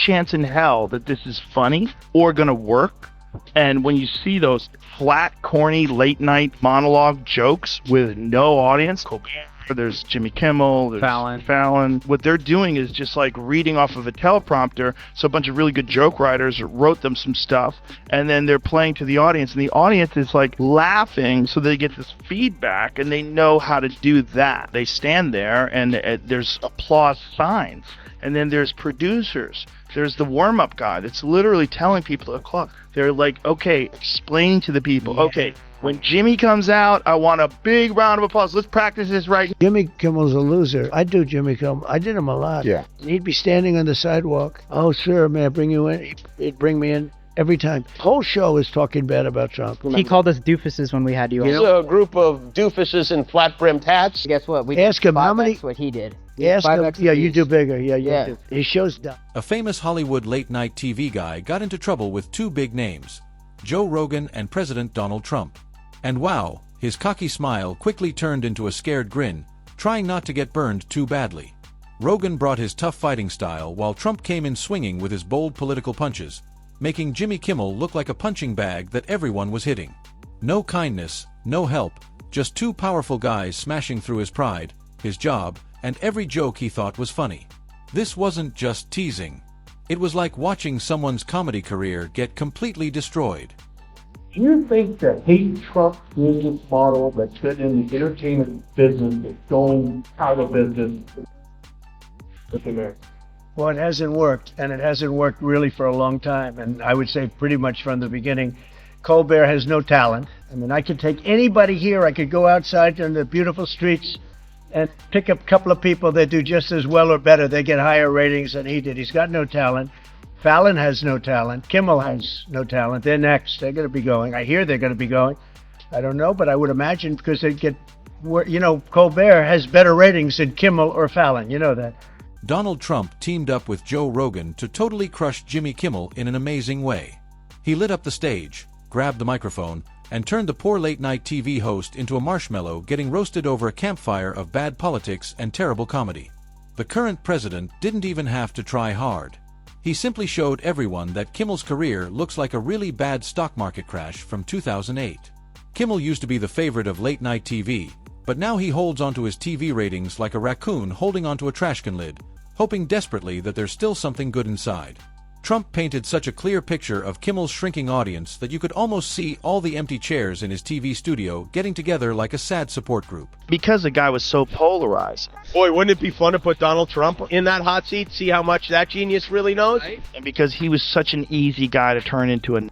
chance in hell that this is funny or gonna work. And when you see those flat, corny, late-night monologue jokes with no audience, there's Jimmy Kimmel, there's Fallon. What they're doing is just like reading off of a teleprompter. So a bunch of really good joke writers wrote them some stuff, and then they're playing to the audience, and the audience is like laughing, so they get this feedback, and they know how to do that. They stand there, and there's applause signs. And then there's producers. There's the warm-up guy that's literally telling people to clock. They're like, okay, explaining to the people, okay, when Jimmy comes out, I want a big round of applause. Let's practice this right. Jimmy Kimmel's a loser. I do Jimmy Kimmel. I did him a lot. Yeah. He'd be standing on the sidewalk. Oh, sir, may I bring you in? He'd bring me in every time. The whole show is talking bad about Trump. He called us doofuses when we had you on. He's a group of doofuses in flat-brimmed hats. Guess what? We ask him how many. That's what he did. Ask him. Yeah, you do bigger. Yeah, you do. His show's done. A famous Hollywood late-night TV guy got into trouble with two big names, Joe Rogan and President Donald Trump. And wow, his cocky smile quickly turned into a scared grin, trying not to get burned too badly. Rogan brought his tough fighting style while Trump came in swinging with his bold political punches, making Jimmy Kimmel look like a punching bag that everyone was hitting. No kindness, no help, just two powerful guys smashing through his pride, his job, and every joke he thought was funny. This wasn't just teasing. It was like watching someone's comedy career get completely destroyed. Do you think the hate Trump business model that's been in the entertainment business is going out of business with America? Well, it hasn't worked, and it hasn't worked really for a long time, and I would say pretty much from the beginning. Colbert has no talent. I mean, I could take anybody here, I could go outside in the beautiful streets and pick up a couple of people that do just as well or better. They get higher ratings than he did. He's got no talent. Fallon has no talent. Kimmel has no talent. They're next. They're going to be going. I hear they're going to be going. I don't know, but I would imagine because they get, Colbert has better ratings than Kimmel or Fallon. You know that. Donald Trump teamed up with Joe Rogan to totally crush Jimmy Kimmel in an amazing way. He lit up the stage, grabbed the microphone, and turned the poor late-night TV host into a marshmallow getting roasted over a campfire of bad politics and terrible comedy. The current president didn't even have to try hard. He simply showed everyone that Kimmel's career looks like a really bad stock market crash from 2008. Kimmel used to be the favorite of late-night TV, but now he holds onto his TV ratings like a raccoon holding onto a trash can lid, hoping desperately that there's still something good inside. Trump painted such a clear picture of Kimmel's shrinking audience that you could almost see all the empty chairs in his TV studio getting together like a sad support group. Because the guy was so polarized. Boy, wouldn't it be fun to put Donald Trump in that hot seat, see how much that genius really knows? Right? And because he was such an easy guy to turn into a...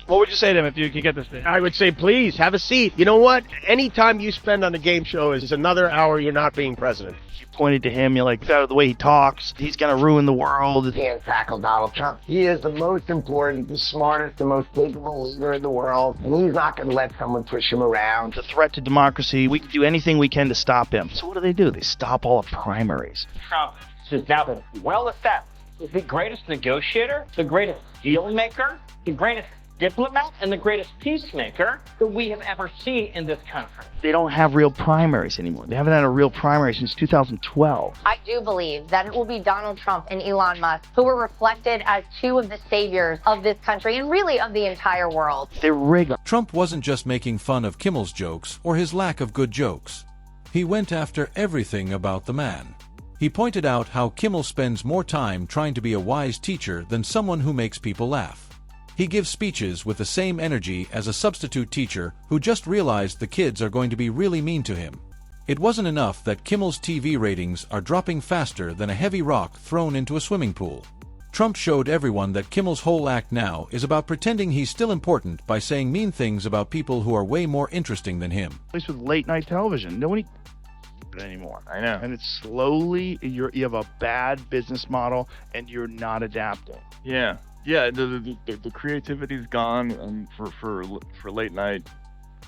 What would you say to him if you could get this thing? I would say, please, have a seat. You know what? Any time you spend on a game show is another hour you're not being president. You pointed to him, you're like, the way he talks, he's going to ruin the world. You can't tackle Donald Trump. He is the most important, the smartest, the most capable leader in the world, and he's not going to let someone push him around. It's a threat to democracy. We can do anything we can to stop him. So what do? They stop all the primaries. Trump has now been well established. He's the greatest negotiator, the greatest deal maker, the greatest diplomat, and the greatest peacemaker that we have ever seen in this country. They don't have real primaries anymore. They haven't had a real primary since 2012. I do believe that it will be Donald Trump and Elon Musk who were reflected as two of the saviors of this country and really of the entire world. They're rigged. Trump wasn't just making fun of Kimmel's jokes or his lack of good jokes. He went after everything about the man. He pointed out how Kimmel spends more time trying to be a wise teacher than someone who makes people laugh. He gives speeches with the same energy as a substitute teacher who just realized the kids are going to be really mean to him. It wasn't enough that Kimmel's TV ratings are dropping faster than a heavy rock thrown into a swimming pool. Trump showed everyone that Kimmel's whole act now is about pretending he's still important by saying mean things about people who are way more interesting than him. At least with late night television, nobody anymore. I know. And it's slowly, you have a bad business model and you're not adapting. Yeah. Yeah, the creativity's gone for late night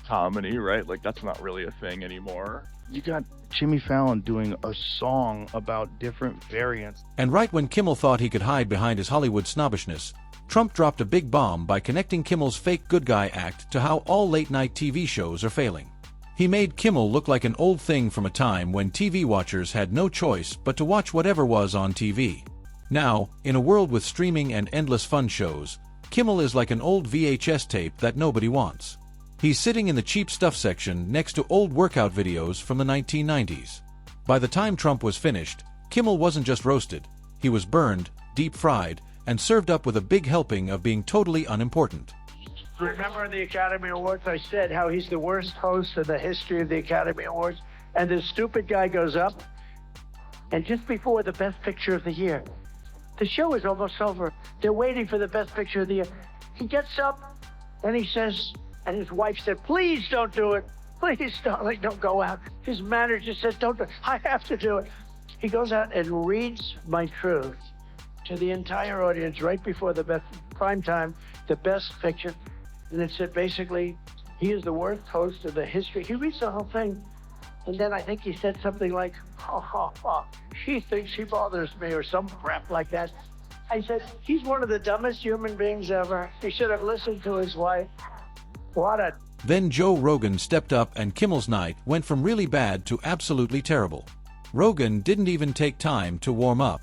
comedy, right? Like that's not really a thing anymore. You got Jimmy Fallon doing a song about different variants. And right when Kimmel thought he could hide behind his Hollywood snobbishness, Trump dropped a big bomb by connecting Kimmel's fake good guy act to how all late night TV shows are failing. He made Kimmel look like an old thing from a time when TV watchers had no choice but to watch whatever was on TV. Now, in a world with streaming and endless fun shows, Kimmel is like an old VHS tape that nobody wants. He's sitting in the cheap stuff section next to old workout videos from the 1990s. By the time Trump was finished, Kimmel wasn't just roasted. He was burned, deep-fried, and served up with a big helping of being totally unimportant. Remember the Academy Awards? I said how he's the worst host in the history of the Academy Awards. And this stupid guy goes up, and just before the Best Picture of the Year, the show is almost over. They're waiting for the Best Picture of the Year. He gets up, and he says, and his wife said, please don't do it. Please, darling, don't go out. His manager says, don't do it. I have to do it. He goes out and reads my truth to the entire audience right before the best prime time, the Best Picture. And it said, basically, he is the worst host of the history. He reads the whole thing. And then I think he said something like, she thinks he bothers me, or some crap like that. I said, he's one of the dumbest human beings ever. He should have listened to his wife. What a... Then Joe Rogan stepped up and Kimmel's night went from really bad to absolutely terrible. Rogan didn't even take time to warm up.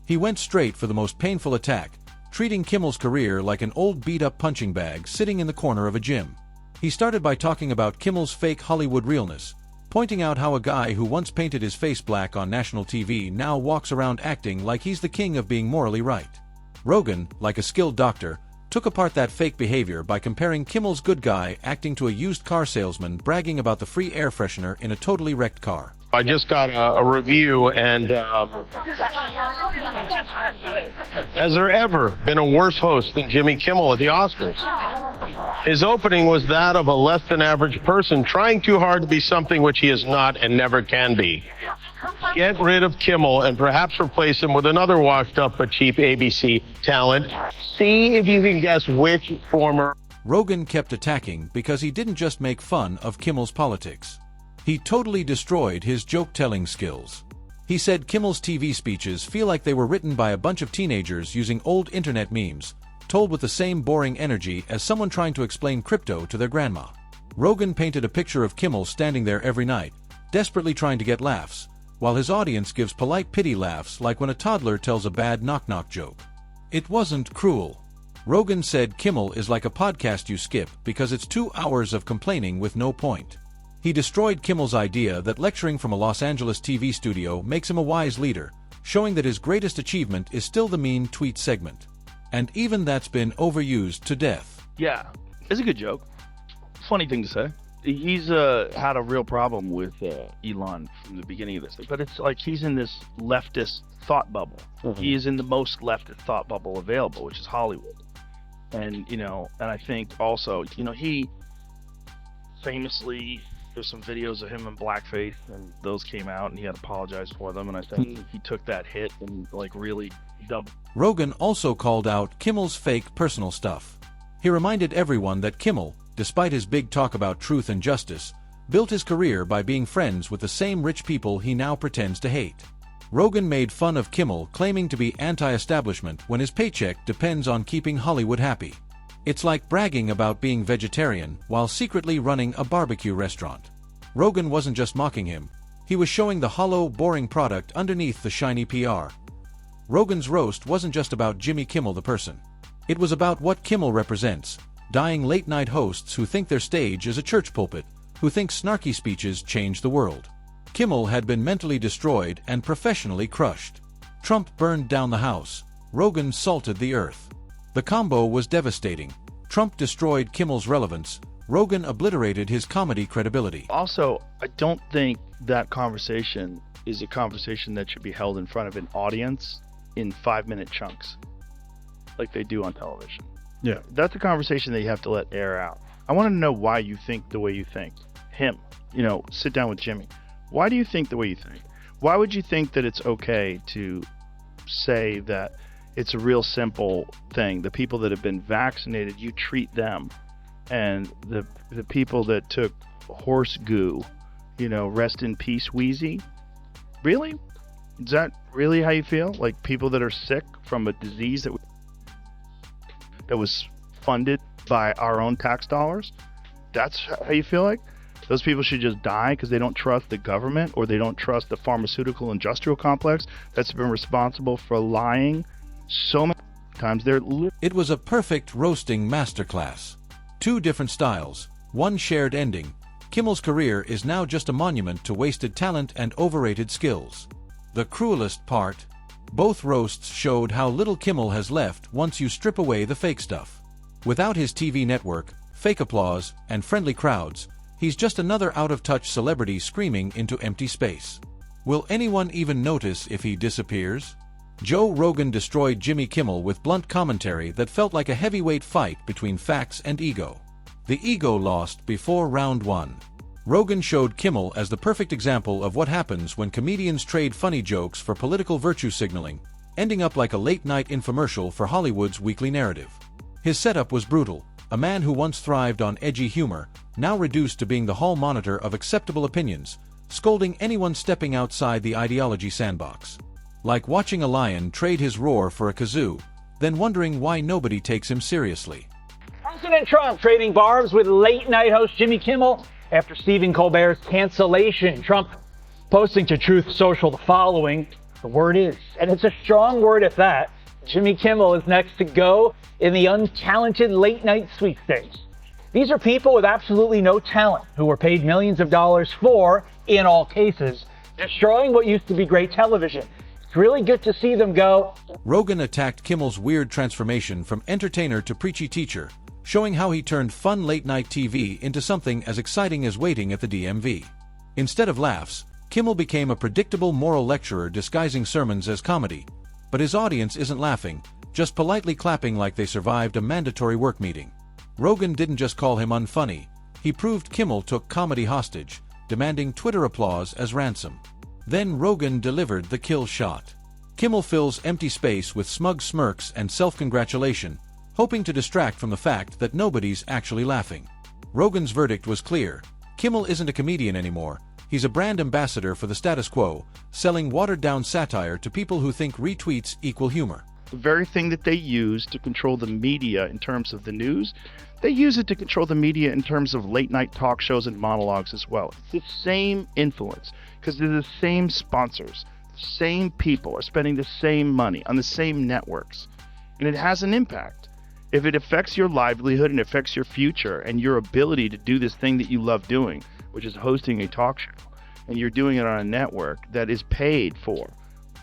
He went straight for the most painful attack, treating Kimmel's career like an old beat-up punching bag sitting in the corner of a gym. He started by talking about Kimmel's fake Hollywood realness, pointing out how a guy who once painted his face black on national TV now walks around acting like he's the king of being morally right. Rogan, like a skilled doctor, took apart that fake behavior by comparing Kimmel's good guy acting to a used car salesman bragging about the free air freshener in a totally wrecked car. I just got a review, and has there ever been a worse host than Jimmy Kimmel at the Oscars? His opening was that of a less-than-average person trying too hard to be something which he is not and never can be. Get rid of Kimmel and perhaps replace him with another washed-up but cheap ABC talent. See if you can guess which former... Rogan kept attacking because he didn't just make fun of Kimmel's politics. He totally destroyed his joke-telling skills. He said Kimmel's TV speeches feel like they were written by a bunch of teenagers using old internet memes, told with the same boring energy as someone trying to explain crypto to their grandma. Rogan painted a picture of Kimmel standing there every night, desperately trying to get laughs, while his audience gives polite pity laughs like when a toddler tells a bad knock-knock joke. It wasn't cruel. Rogan said Kimmel is like a podcast you skip because it's 2 hours of complaining with no point. He destroyed Kimmel's idea that lecturing from a Los Angeles TV studio makes him a wise leader, showing that his greatest achievement is still the mean tweet segment. And even that's been overused to death. Yeah, it's a good joke. Funny thing to say. He's had a real problem with Elon from the beginning of this thing, but it's like he's in this leftist thought bubble. Mm-hmm. He is in the most leftist thought bubble available, which is Hollywood. And, and I think also, he famously, there's some videos of him in blackface, and those came out, and he had apologized for them, and I think he took that hit and, really doubled. Rogan also called out Kimmel's fake personal stuff. He reminded everyone that Kimmel, despite his big talk about truth and justice, built his career by being friends with the same rich people he now pretends to hate. Rogan made fun of Kimmel claiming to be anti-establishment when his paycheck depends on keeping Hollywood happy. It's like bragging about being vegetarian while secretly running a barbecue restaurant. Rogan wasn't just mocking him. He was showing the hollow, boring product underneath the shiny PR. Rogan's roast wasn't just about Jimmy Kimmel the person. It was about what Kimmel represents, dying late-night hosts who think their stage is a church pulpit, who think snarky speeches change the world. Kimmel had been mentally destroyed and professionally crushed. Trump burned down the house. Rogan salted the earth. The combo was devastating. Trump destroyed Kimmel's relevance. Rogan obliterated his comedy credibility. Also, I don't think that conversation is a conversation that should be held in front of an audience in 5-minute chunks, like they do on television. Yeah. That's a conversation that you have to let air out. I want to know why you think the way you think. Him, sit down with Jimmy. Why do you think the way you think? Why would you think that it's okay to say that it's a real simple thing? The people that have been vaccinated, you treat them. And the people that took horse goo, rest in peace, Wheezy. Really? Is that really how you feel? Like people that are sick from a disease that was funded by our own tax dollars? That's how you feel like? Those people should just die because they don't trust the government or they don't trust the pharmaceutical industrial complex that's been responsible for lying so many times. It was a perfect roasting masterclass. 2 different styles, 1 shared ending. Kimmel's career is now just a monument to wasted talent and overrated skills. The cruelest part? Both roasts showed how little Kimmel has left once you strip away the fake stuff. Without his TV network, fake applause, and friendly crowds, he's just another out-of-touch celebrity screaming into empty space. Will anyone even notice if he disappears? Joe Rogan destroyed Jimmy Kimmel with blunt commentary that felt like a heavyweight fight between facts and ego. The ego lost before round 1. Rogan showed Kimmel as the perfect example of what happens when comedians trade funny jokes for political virtue signaling, ending up like a late-night infomercial for Hollywood's weekly narrative. His setup was brutal. A man who once thrived on edgy humor, now reduced to being the hall monitor of acceptable opinions, scolding anyone stepping outside the ideology sandbox. Like watching a lion trade his roar for a kazoo, then wondering why nobody takes him seriously. President Trump trading barbs with late-night host Jimmy Kimmel after Stephen Colbert's cancellation. Trump posting to Truth Social the following: the word is, and it's a strong word at that, Jimmy Kimmel is next to go in the untalented late-night sweepstakes. These are people with absolutely no talent who were paid millions of dollars for, in all cases, destroying what used to be great television. It's really good to see them go. Rogan attacked Kimmel's weird transformation from entertainer to preachy teacher, showing how he turned fun late-night TV into something as exciting as waiting at the DMV. Instead of laughs, Kimmel became a predictable moral lecturer disguising sermons as comedy. But his audience isn't laughing, just politely clapping like they survived a mandatory work meeting. Rogan didn't just call him unfunny, he proved Kimmel took comedy hostage, demanding Twitter applause as ransom. Then Rogan delivered the kill shot. Kimmel fills empty space with smug smirks and self-congratulation, hoping to distract from the fact that nobody's actually laughing. Rogan's verdict was clear. Kimmel isn't a comedian anymore. He's a brand ambassador for the status quo, selling watered-down satire to people who think retweets equal humor. The very thing that they use to control the media in terms of the news, they use it to control the media in terms of late-night talk shows and monologues as well. It's the same influence, because they're the same sponsors. The same people are spending the same money on the same networks. And it has an impact. If it affects your livelihood and affects your future and your ability to do this thing that you love doing, which is hosting a talk show, and you're doing it on a network that is paid for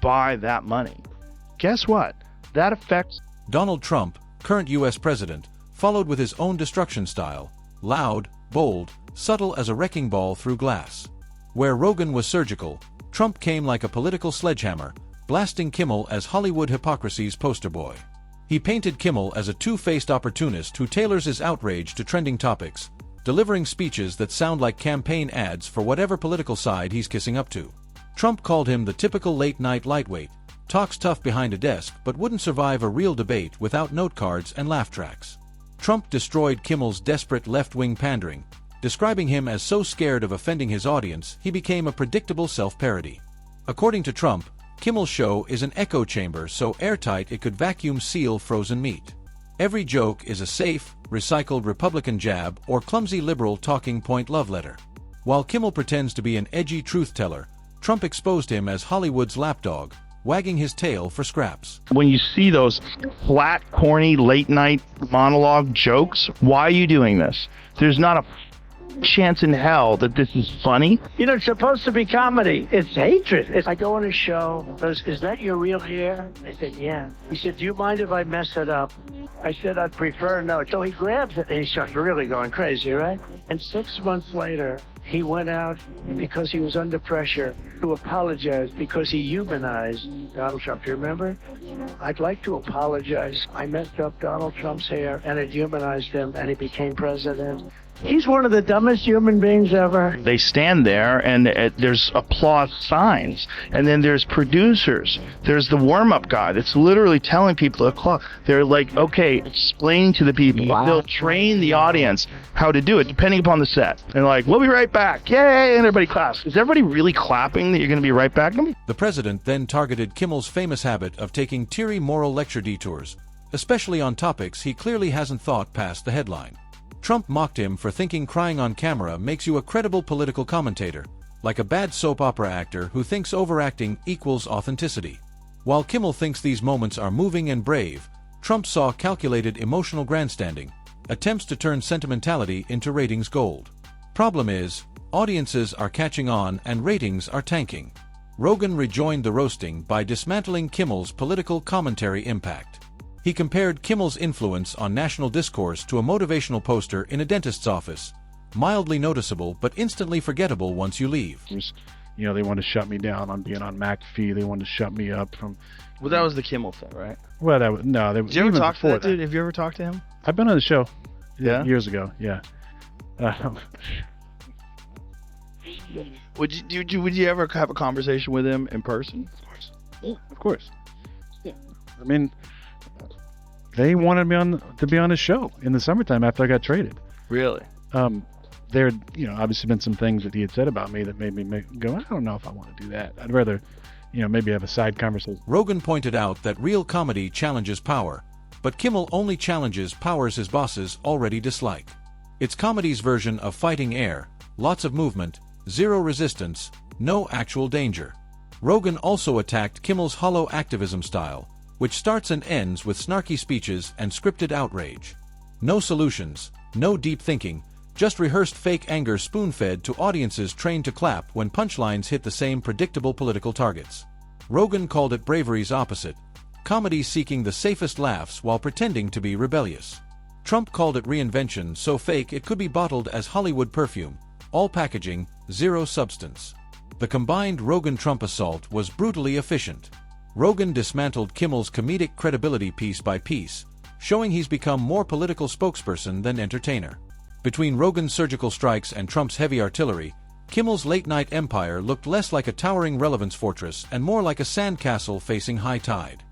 by that money, guess what? That affects... Donald Trump, current U.S. president, followed with his own destruction style, loud, bold, subtle as a wrecking ball through glass. Where Rogan was surgical, Trump came like a political sledgehammer, blasting Kimmel as Hollywood hypocrisy's poster boy. He painted Kimmel as a two-faced opportunist who tailors his outrage to trending topics, delivering speeches that sound like campaign ads for whatever political side he's kissing up to. Trump called him the typical late-night lightweight, talks tough behind a desk but wouldn't survive a real debate without note cards and laugh tracks. Trump destroyed Kimmel's desperate left-wing pandering, describing him as so scared of offending his audience he became a predictable self-parody. According to Trump, Kimmel's show is an echo chamber so airtight it could vacuum seal frozen meat. Every joke is a safe, recycled Republican jab or clumsy liberal talking point love letter. While Kimmel pretends to be an edgy truth-teller, Trump exposed him as Hollywood's lapdog, wagging his tail for scraps. When you see those flat, corny, late-night monologue jokes, why are you doing this? There's not a chance in hell that this is funny. You know, it's supposed to be comedy. It's hatred. I go on a show. Goes, is that your real hair? I said, yeah. He said, do you mind if I mess it up? I said, I'd prefer no. So he grabs it and he starts really going crazy, right? And 6 months later, he went out because he was under pressure to apologize because he humanized Donald Trump. You remember? I'd like to apologize. I messed up Donald Trump's hair and it humanized him and he became president. He's one of the dumbest human beings ever. They stand there and there's applause signs. And then there's producers. There's the warm-up guy that's literally telling people to applaud. They're like, okay, explain to the people. Wow. They'll train the audience how to do it depending upon the set. And like, we'll be right back. Yay! And everybody claps. Is everybody really clapping that you're going to be right back? The president then targeted Kimmel's famous habit of taking teary moral lecture detours, especially on topics he clearly hasn't thought past the headline. Trump mocked him for thinking crying on camera makes you a credible political commentator, like a bad soap opera actor who thinks overacting equals authenticity. While Kimmel thinks these moments are moving and brave, Trump saw calculated emotional grandstanding, attempts to turn sentimentality into ratings gold. Problem is, audiences are catching on and ratings are tanking. Rogan rejoined the roasting by dismantling Kimmel's political commentary impact. He compared Kimmel's influence on national discourse to a motivational poster in a dentist's office, mildly noticeable but instantly forgettable once you leave. You know, they wanted to shut me down on being on McAfee. They wanted to shut me up from... Well, that was the Kimmel thing, right? Well, no. Did you ever talk to that dude? Have you ever talked to him? I've been on the show. Yeah? Years ago, yeah. Would you ever have a conversation with him in person? Of course. Of course. Yeah. I mean, they wanted me to be on the show in the summertime after I got traded. Really? There had, obviously been some things that he had said about me that made me go, I don't know if I want to do that. I'd rather, maybe have a side conversation. Rogan pointed out that real comedy challenges power, but Kimmel only challenges powers his bosses already dislike. It's comedy's version of fighting air, lots of movement, zero resistance, no actual danger. Rogan also attacked Kimmel's hollow activism style, which starts and ends with snarky speeches and scripted outrage. No solutions, no deep thinking, just rehearsed fake anger spoon-fed to audiences trained to clap when punchlines hit the same predictable political targets. Rogan called it bravery's opposite, comedy seeking the safest laughs while pretending to be rebellious. Trump called it reinvention so fake it could be bottled as Hollywood perfume, all packaging, zero substance. The combined Rogan-Trump assault was brutally efficient. Rogan dismantled Kimmel's comedic credibility piece by piece, showing he's become more political spokesperson than entertainer. Between Rogan's surgical strikes and Trump's heavy artillery, Kimmel's late-night empire looked less like a towering relevance fortress and more like a sandcastle facing high tide.